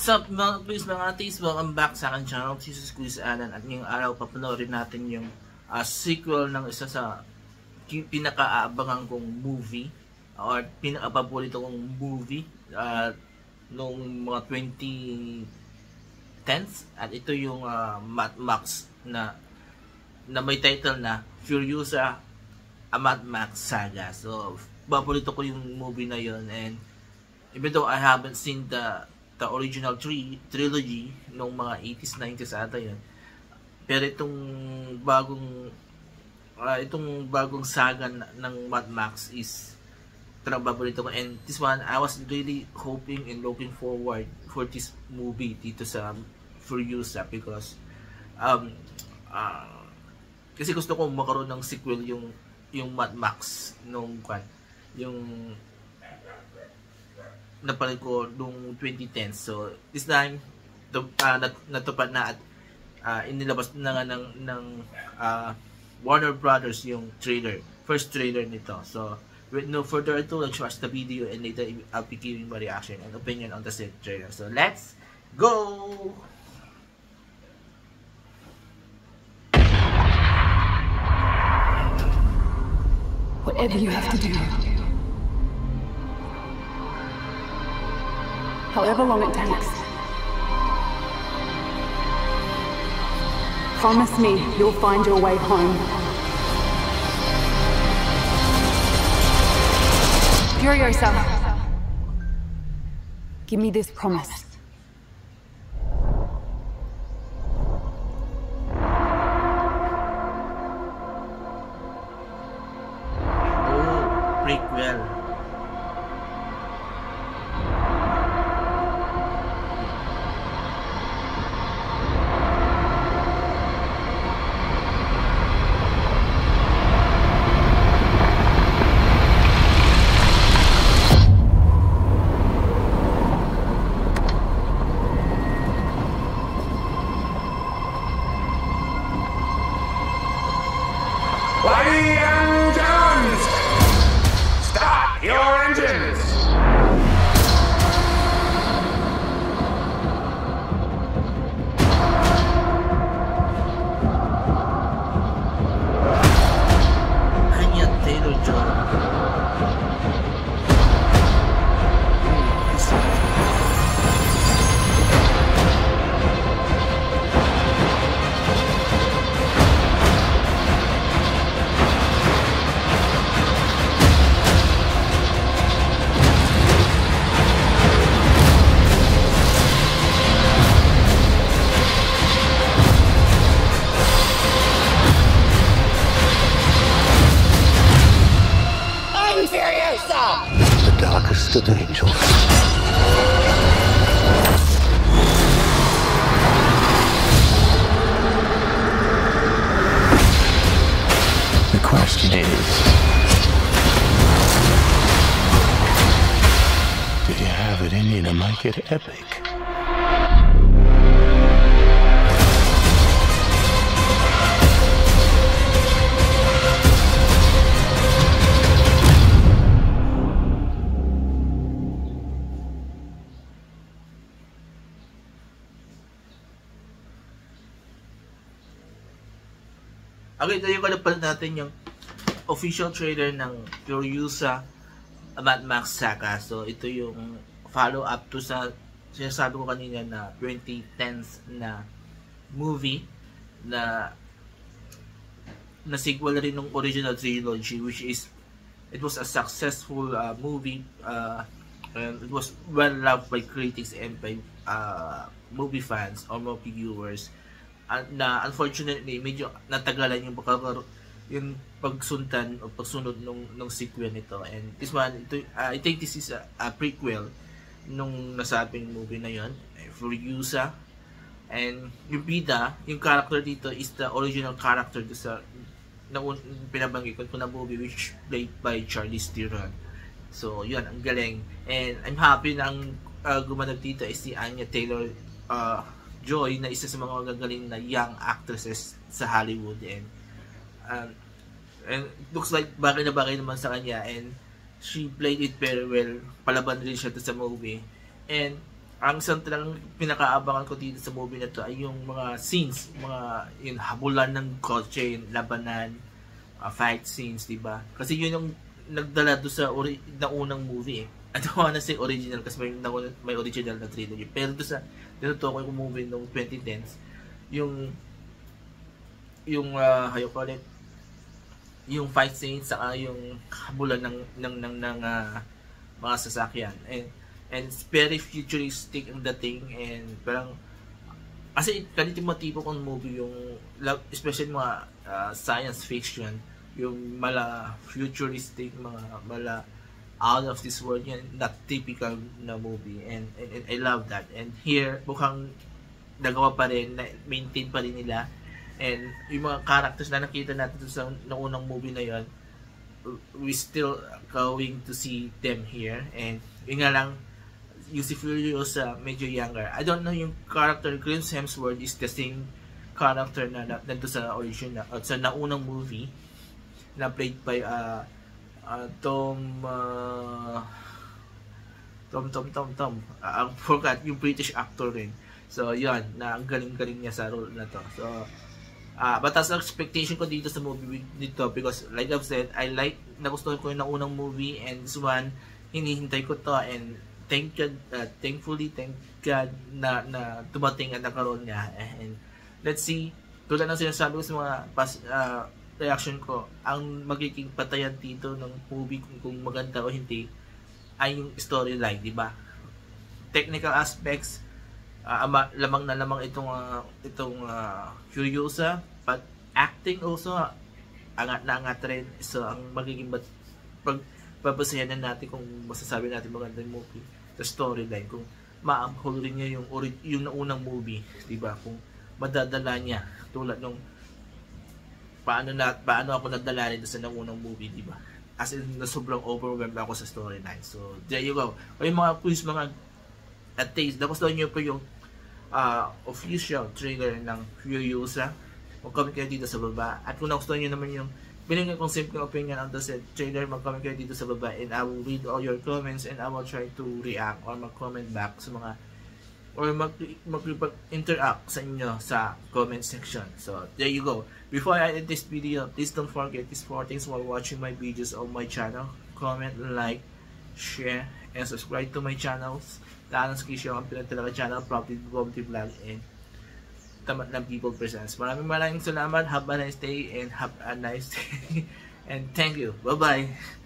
What's up mga please mga atis, welcome back sa akin channel. This is Quiz Alan at ngayong araw papanoorin natin yung sequel ng isa sa pinaka-aabangan kong movie or pinaka-paborito kong movie noong mga 2010s, at ito yung Mad Max na may title na Furiosa, a Mad Max Saga. So paborito ko yung movie na yun, and even though I haven't seen the original trilogy nung mga 80s, 90s ata yun, pero itong bagong saga ng Mad Max is talagang paborito ko. And this one, I was really hoping and looking forward for this movie dito sa Furiosa because kasi gusto ko magkaroon ng sequel yung Mad Max nung yung napanood ko noong 2010. So this time natupad na at inilabas na nga ng Warner Brothers yung first trailer nito. So with no further ado, let's watch the video and later I'll be giving my reaction and opinion on the said trailer. So let's go! Whatever you have to do, however long it takes, promise me you'll find your way home. Furiosa, give me this promise. Prequel. Ladies and gentlemen, start your engines! Anya Taylor-Joy. The darkest of angels. The question is, do you have it in you to make it epic? Okay, tayo kalapal natin yung official trailer ng Furiosa, a Mad Max Saga. So ito yung follow-up to sa sinasabi ko kanina na 2010s na movie na sequel rin ng original trilogy, which is it was a successful movie and it was well loved by critics and by movie fans or movie viewers. Na unfortunately medyo natagalan yung pagsundan o pagsunod nung sequel nito, and this one I think this is a prequel nung nasabing movie na yon, Furiosa. And yung bida, yung character dito is the original character sa pinabanggit ko na movie, which played by Charlize Theron. So yun, ang galing, and I'm happy na ang gumanap dito is si Anya Taylor-Joy na isa sa mga gagaling na young actresses sa Hollywood, and looks like bagay na bagay naman sa kanya, and she played it very well. Palaban rin siya sa movie, and ang isang talagang pinakaabangan ko dito sa movie na to ay yung mga scenes, mga yung habulan ng kotse, yung labanan, fight scenes, diba? Kasi yun yung nagdala doon sa unang movie eh. I don't wanna say original kasi may original na trilogy. Pero doon sa tinutukoy ko movie noong 2010s, yung how you call it, yung fight scenes saka yung habulan ng mga sasakyan. And it's very futuristic ang dating, and parang kasi ganito yung tipo kong movie, yung especially mga science fiction, yung mala futuristic, mga mala out of this world, yan, not typical na movie, and I love that. And here mukhang nagawa pa rin, maintain pa rin nila, and yung mga characters na nakita natin sa unang movie na yon, we still going to see them here. And yun nga lang, yung si Furiosa medyo younger. I don't know yung character Chris Hemsworth is the same character na nandito sa original sa naunang movie na played by Tom I forgot yung British actor rin. So yun, na ang galing-galing niya sa role na to. So but as expectation ko dito sa movie dito, because like I've said, nagustuhan ko yung naunang movie, and this one hinihintay ko to, and thank God na tumating at nakaroon niya. And let's see, tulad ng sinasabi ko sa mga past reaction ko, ang magiging patayan dito ng movie kung maganda o hindi ay yung storyline, di ba? Technical aspects, lamang na lamang itong Furiosa, but acting also angat na angat rin. So ang magiging pagbabasayan na natin kung masasabi natin maganda yung movie, the storyline, kung maamhol rin niya yung naunang movie, di ba? Kung madadala niya tulad nung paano ako nadala rin sa naunang movie, di ba? As in, na sobrang overwhelmed ako sa storyline. So there you go. O yung mga quiz, mga at taste, nagustuhan niyo po yung official trailer ng Furiosa, mag-comment kayo dito sa baba. At kung nagustuhan niyo naman yung binigay kong simple opinion on the said trailer, mag-comment kayo dito sa baba, and I will read all your comments, and I will try to react or mag-comment back sa mga, or mag-interact sa inyo sa comment section. So there you go. Before I end this video, please don't forget these 4 things while watching my videos on my channel. Comment, like, share, and subscribe to my channels. Lahat ng skisyo ang pinatalaga channel, Probably Vlog, and Tamat ng People Presents. Maraming salamat. Have a nice day, and have a nice day. And thank you. Bye-bye.